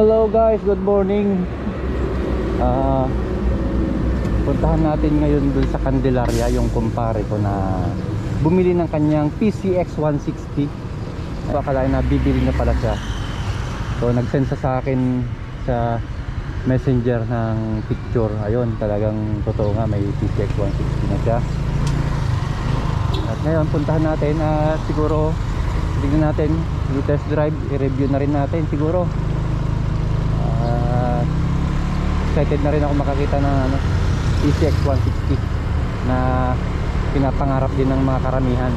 Hello guys, good morning. Puntahan natin ngayon dun sa Candelaria yung kumpare ko na bumili ng kanyang PCX 160. Akalain na bibili na pala siya. So nag-send sa akin sa messenger ng picture. Ayun, talagang totoo nga, may PCX 160 na siya. At ngayon puntahan natin at siguro tignan natin, i-test drive, i-review na rin natin siguro. Excited na rin ako makakita ng PCX 160 na pinapangarap din ng mga karamihan.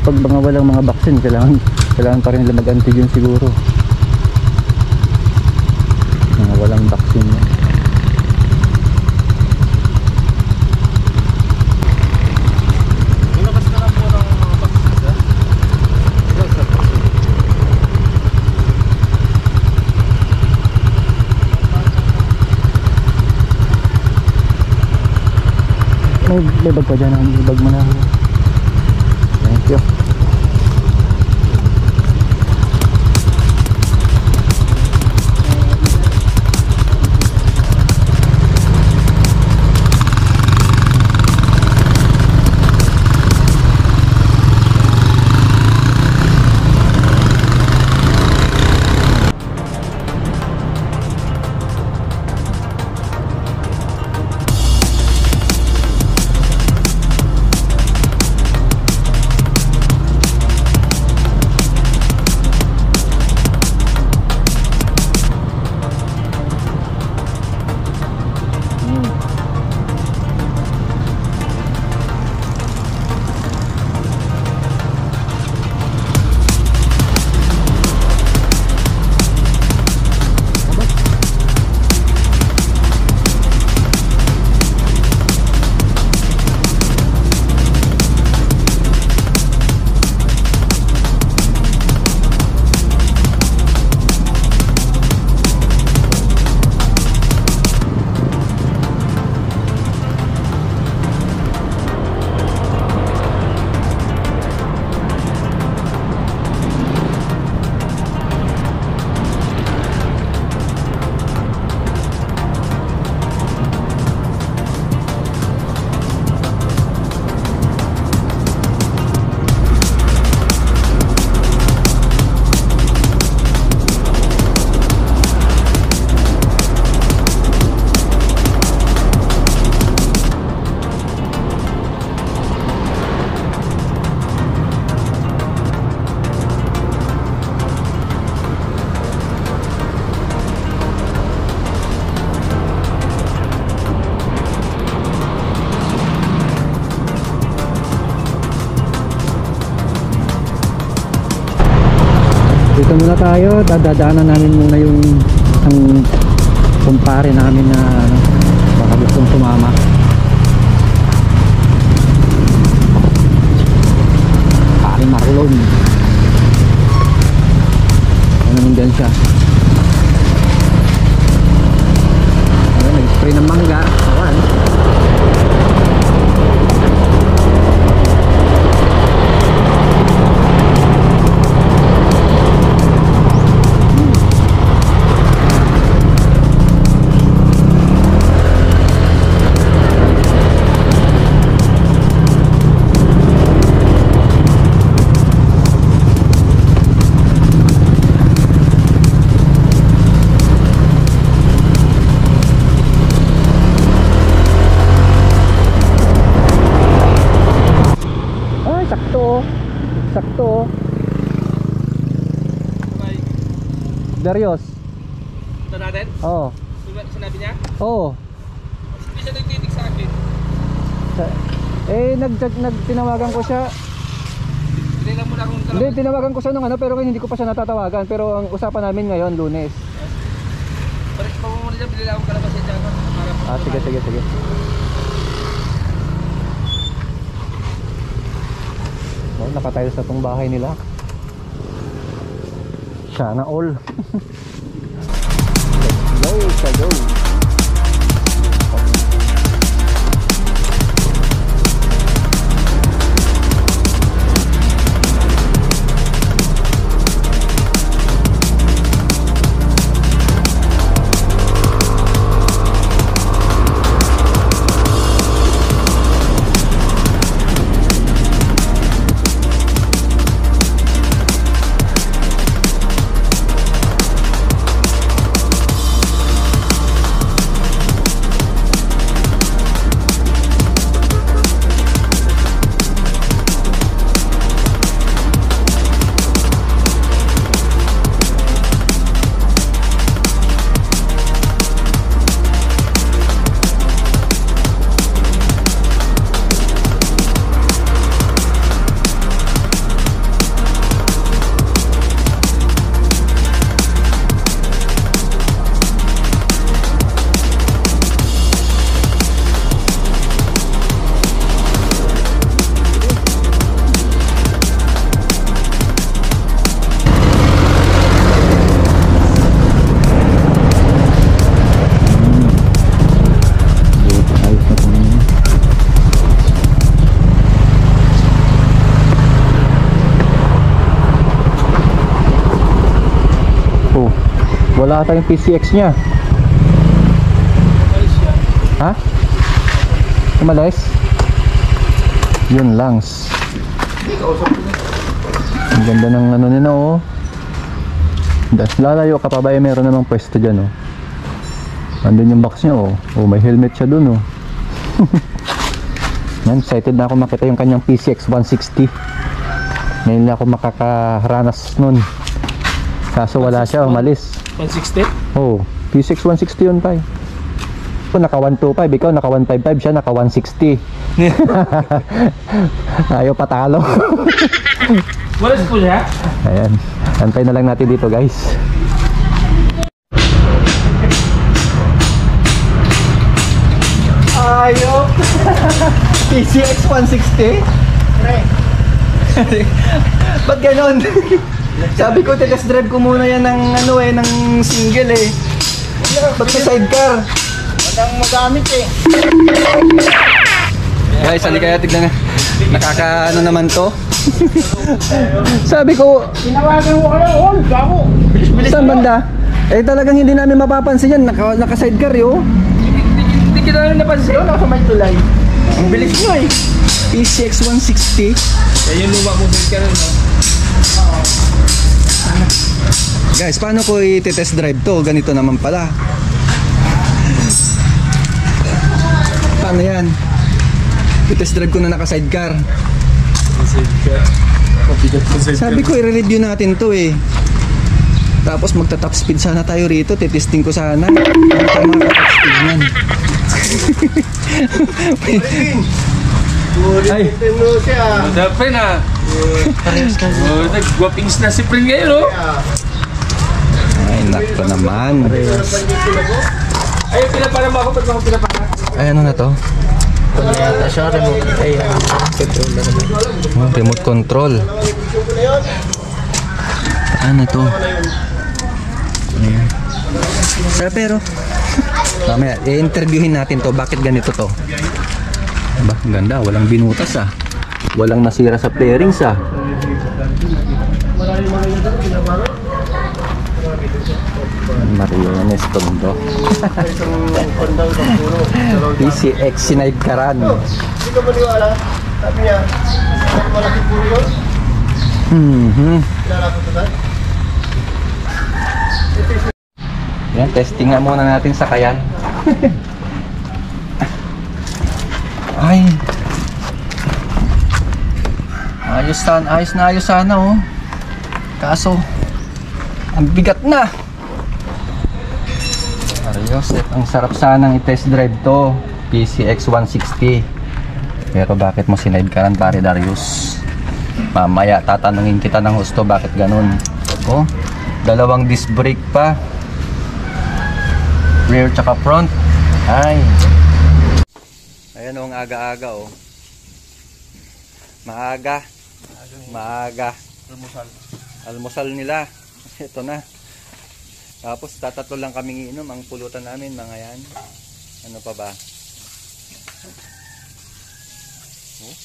Pag mga walang mga vaccine, kailangan pa rin nila mag-antigen siguro. Mga walang vaccine. Lumabas na lang po ng mga vaccine, May bag pa dyan, may bag mo na. Thank you. Dito muna tayo, dadaanan namin muna yung isang kumpare namin na baka gustong sumama. Pare Marlon. Ano naman dyan siya? Ayun, nag-spray Sakto oh. Sabay. Darius. Ito natin? Oo. Sinabi niya? Oo. Hindi siya nagtitig sa akin. Tinawagan ko siya. Hindi lang muna akong Hindi, tinawagan ko siya nung ano, pero hindi ko pa siya natatawagan. Pero ang usapan namin ngayon, Lunes. Balik pa muna dyan, bilila akong kalabasin dyan. Sige. Oh, nakatayo sa tong bahay nila. Sana all. Let's go. Wala tayong PCX nya. Ha? Umalis? Yun langs. Ang ganda ng ano nila oh. Lalayo ka pa ba, meron namang pwesto dyan oh. Andun yung box nya oh. Oh, may helmet siya dun oh. Yan, excited na ako makita yung kanyang PCX 160. Ngayon na ako makakaranas nun. Kaso wala siya, umalis. 160? Oh, PCX 160 yun tayo. Naka 125, ikaw naka 155, siya naka 160. Ayaw patalo. Walas po siya? Ayan, antay na lang natin dito guys. Ayok. PCX 160? Ba't ganon? Sabi ko, test drive ko muna yan ng ano eh, ng single eh. Ba't may sidecar? Magandang magamit eh. Guys, hindi kaya tignan na. Nakaka ano naman to. Sabi ko, Tinawagan ko kayo, oh, gamo. Bilis-bilis saan banda? Eh talagang hindi namin mapapansin yan, naka sidecar yo. Hindi kita na napansin. Nasa may tulay. Ang bilis nyo eh. PCX 160. Yan yung luma mo sa karon, no? Guys, paano ko i-test drive to? Ganito naman pala. Paano yan? I-test drive ko na naka sidecar. Sabi ko i-review natin to eh. Tapos magta-top speed sana tayo rito. Titesting ko sana. Ano tayo makaka-top speed yan? Ay, Dapat na. Nag-guwapings na si Pring ngayon, no? ay nako naman. Ay, pinapara mo ako. Ba't ako pinapara? Ay, ano na to? Yata siya, remote. Ay, control na naman. Oh, remote control. Ano to? Ayan. Pero mamaya, i-interviewin natin to. Bakit ganito to? Diba? Ganda, walang binutas ah. Walang nasira sa fairings ah. Mariones Tondo. PCX sinaykaran. Hindi ka maniwala. Sabi niya, malaking puno doon. Lalapot na tayo. Yan, testing nga muna natin sa kayan. Ay. ayos na ayos sana oh. Kaso, ang bigat na. Darius, ang sarap sanang i-test drive to. PCX 160. Pero bakit mo sidecaran pare Darius? Mamaya tatanungin kita ng husto bakit ganun. Oh, dalawang disc brake pa. Rear tsaka front. Ay. Ayan oh, ang aga-aga oh. Maaga. Almusal nila. Ito na. Tapos tatatlo lang kaming iinom. Ang pulutan namin mga yan. Ano pa ba? Oh.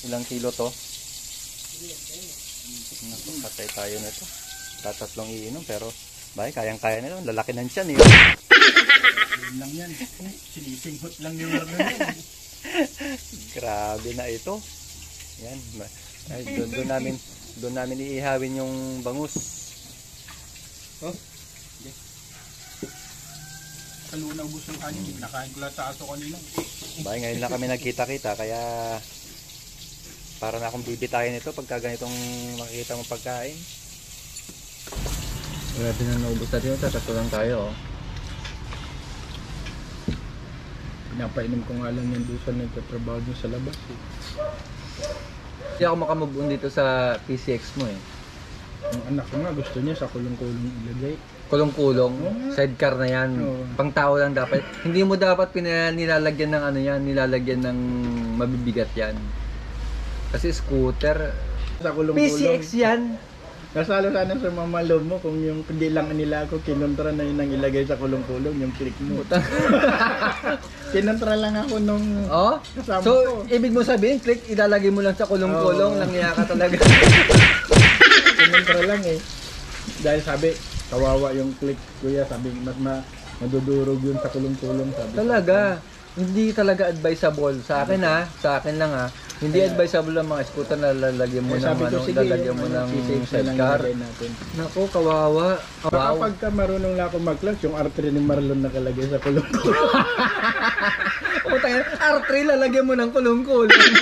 Ilang kilo to? Naku, patay tayo nito. Tatatlong iinom pero bay, kayang-kaya nila. Lalaki ng tiyan eh. Yun lang yan. Sinisinghot lang yung ano yan. Grabe na ito. Yan. Ay, doon namin iihawin yung bangus. Oh. Okay. Kaluna ubos yung kanin. Nakain ko lang sa aso kanina. Bay, ngayon lang kami nagkita-kita kaya para na akong bibitayin ito pagka ganitong makikita mo pagkain. Grabe na naubos natin ito. Tatlo lang tayo oh. Pinapainom ko nga lang yan doon sa nagtatrabaho dun sa labas eh. Hindi ako makamove on dito sa PCX mo eh. Ang anak ko nga gusto niya sa kulong-kulong ilagay. Kulong-kulong, sidecar na yan. Pang tao lang dapat. Hindi mo dapat nilalagyan ng ano yan, nilalagyan ng mabibigat yan. Kasi scooter, Sa kulong-kulong. PCX yan. Nasalo sana sa mamalo mo kung yung hindi lang nila ako kinontra na yun ang ilagay sa kulong-kulong yung click mo. Kinontra lang ako nung Oh? kasama So, ko. ibig mo sabihin, click, ilalagay mo lang sa kulong-kulong, lang niya ka talaga. Kinontra lang eh. Dahil sabi, kawawa yung click kuya. Sabi, mas madudurog yun sa kulong-kulong. Sabi Talaga. Hindi talaga advisable. Sa akin ha, sa akin lang ha. Hindi advisable ang mga scooter na lalagyan mo ng sabi ko, ano, sige, lalagyan mo ng PCX na lang sidecar. ilagay natin. Nako, kawawa. Baka pagka marunong na ako mag-clutch, yung R3 ni Marlon nakalagay sa kulong-kulong. R3, lalagyan mo ng kulong-kulong.